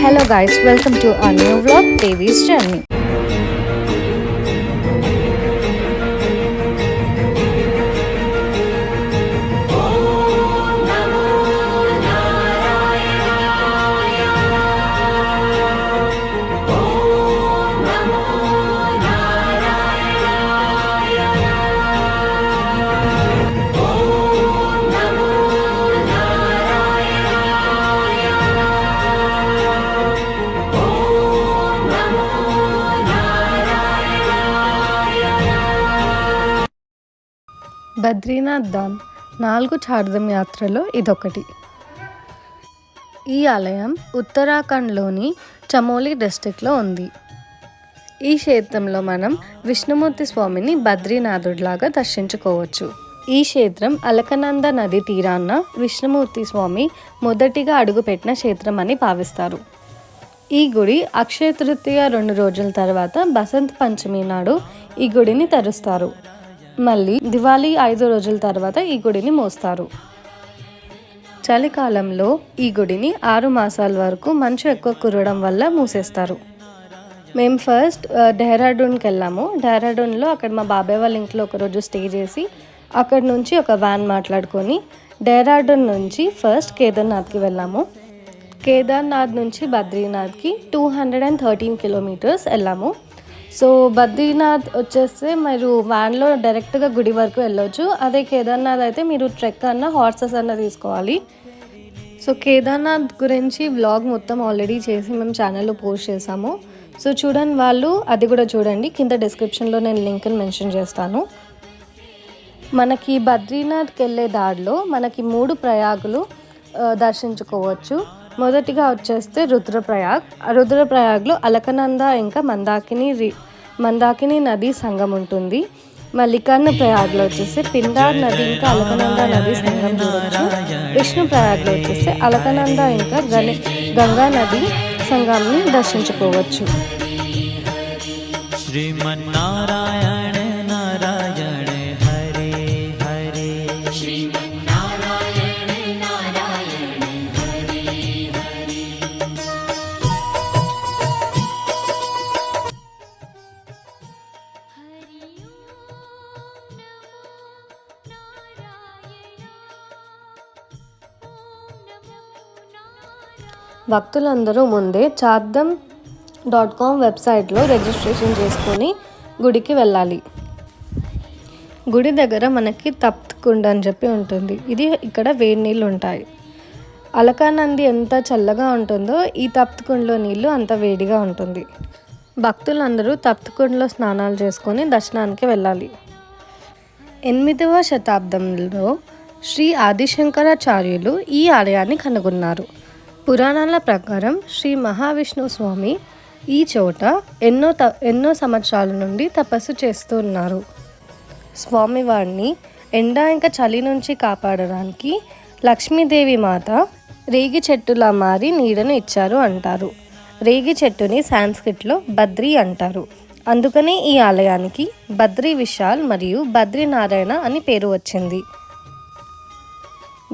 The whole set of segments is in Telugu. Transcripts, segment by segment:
Hello guys, welcome to our new vlog, Devi's Journey. Badrinath ధామ్ 4 చార్ధామ్ యాత్రలో ఇదొకటి. ఈ ఆలయం ఉత్తరాఖండ్లోని చమోలి డిస్ట్రిక్ట్లో ఉంది. ఈ క్షేత్రంలో మనం విష్ణుమూర్తి స్వామిని బద్రీనాథుడిలాగా దర్శించుకోవచ్చు. ఈ క్షేత్రం అలకనంద నది తీరాన విష్ణుమూర్తి స్వామి మొదటిగా అడుగుపెట్టిన క్షేత్రం అని భావిస్తారు. ఈ గుడి అక్షయ తృతీయ 2 రోజుల తర్వాత బసంత్ పంచమి నాడు ఈ గుడిని తెరుస్తారు. మళ్ళీ దివాళీ 5 రోజుల తర్వాత ఈ గుడిని మూస్తారు. చలికాలంలో ఈ గుడిని 6 మాసాల వరకు మంచు ఎక్కువ కురవడం వల్ల మూసేస్తారు. మేము ఫస్ట్ డెహ్రాడూన్కి వెళ్ళాము. డెహ్రాడూన్లో అక్కడ మా బాబాయ్ వాళ్ళ ఇంట్లో ఒకరోజు స్టే చేసి అక్కడ నుంచి ఒక వ్యాన్ మాట్లాడుకొని డెహ్రాడూన్ నుంచి ఫస్ట్ కేదార్నాథ్కి వెళ్ళాము. కేదార్నాథ్ నుంచి బద్రీనాథ్కి 213 కిలోమీటర్స్ వెళ్ళాము. సో బద్రీనాథ్ వచ్చేస్తే మీరు వ్యాన్లో డైరెక్ట్గా గుడి వరకు వెళ్ళొచ్చు. అదే కేదార్నాథ్ అయితే మీరు ట్రెక్ అన్న హార్సెస్ అన్న తీసుకోవాలి. సో కేదార్నాథ్ గురించి వ్లాగ్ మొత్తం ఆల్రెడీ చేసి మేము ఛానల్లో పోస్ట్ చేసాము. సో చూడండి వాళ్ళు అది కూడా చూడండి. కింద డిస్క్రిప్షన్లో నేను లింక్ని మెన్షన్ చేస్తాను. మనకి బద్రీనాథ్కి వెళ్ళే దారిలో మనకి 3 ప్రయాగులు దర్శించుకోవచ్చు. మొదటిగా వచ్చేస్తే రుద్రప్రయాగ్లో అలకనంద ఇంకా మందాకిని నది సంగం ఉంటుంది. మళ్ళీ కర్ణప్రయాగ్లో వచ్చేసి పిండార్ నది ఇంకా అలకనంద నది సంగం చూడవచ్చు. విష్ణుప్రయాగ్లో వచ్చేసి అలకనంద ఇంకా గంగా నది సంగంని దర్శించుకోవచ్చు. శ్రీమన్నారాయణ నారాయణ హరే హరే భక్తులందరూ ముందే చార్ధామ్.com వెబ్సైట్లో రిజిస్ట్రేషన్ చేసుకొని గుడికి వెళ్ళాలి. గుడి దగ్గర మనకి తప్త్ కుండ్ అని చెప్పి ఉంటుంది. ఇది ఇక్కడ వేడి నీళ్ళు ఉంటాయి. అలకానంది ఎంత చల్లగా ఉంటుందో ఈ తప్త్ కుండ్లో నీళ్ళు అంత వేడిగా ఉంటుంది. భక్తులందరూ తప్త్ కుండ్లో స్నానాలు చేసుకొని దర్శనానికి వెళ్ళాలి. 8వ శతాబ్దంలో శ్రీ ఆదిశంకరాచార్యులు ఈ ఆలయాన్ని కనుగొన్నారు. పురాణాల ప్రకారం శ్రీ మహావిష్ణు స్వామి ఈ చోట ఎన్నో సంవత్సరాల నుండి తపస్సు చేస్తున్నారు. స్వామివారిని ఎండ ఇంకా చలి నుంచి కాపాడడానికి లక్ష్మీదేవి మాత రేగి చెట్టులా మారి నీడను ఇచ్చారు అంటారు. రేగి చెట్టుని సాంస్క్రిట్లో బద్రీ అంటారు. అందుకనే ఈ ఆలయానికి బద్రీ విశాల్ మరియు బద్రీనారాయణ అని పేరు వచ్చింది.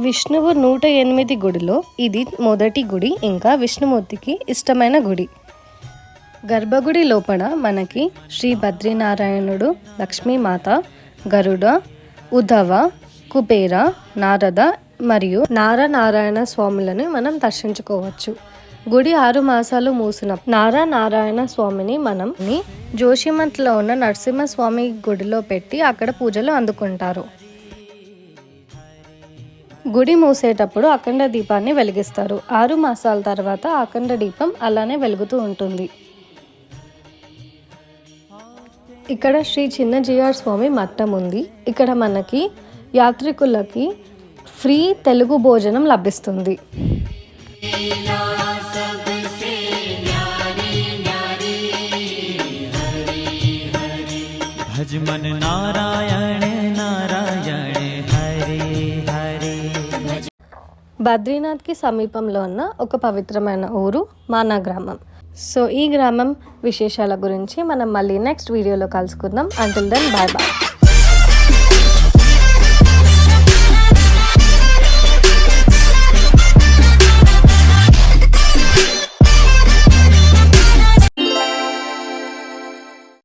విష్ణువు 108 గుడిలో ఇది మొదటి గుడి ఇంకా విష్ణుమూర్తికి ఇష్టమైన గుడి. గర్భగుడి లోపల మనకి శ్రీ బద్రీనారాయణుడు, లక్ష్మీమాత, గరుడ, ఉద్ధవ, కుబేర, నారద మరియు నారాయణ స్వాములను మనం దర్శించుకోవచ్చు. గుడి 6 మాసాలు మూసిన నారాయణ స్వామిని మనం జోషిమఠ్లో ఉన్న నరసింహస్వామి గుడిలో పెట్టి అక్కడ పూజలు అందుకుంటారు. గుడి మూసేటప్పుడు అఖండ దీపాన్ని వెలిగిస్తారు. 6 మాసాల తర్వాత అఖండ దీపం అలానే వెలుగుతూ ఉంటుంది. ఇక్కడ శ్రీ చిన్నజీఆర్ స్వామి మఠం ఉంది. ఇక్కడ మనకి యాత్రికులకి ఫ్రీ తెలుగు భోజనం లభిస్తుంది. భజమన్ నారాయణ నారాయణ హరే హరే. బద్రీనాథ్కి సమీపంలో ఉన్న ఒక పవిత్రమైన ఊరు మానా గ్రామం. సో ఈ గ్రామం విశేషాల గురించి మనం మళ్ళీ నెక్స్ట్ వీడియోలో కలుసుకుందాం. Until then bye bye.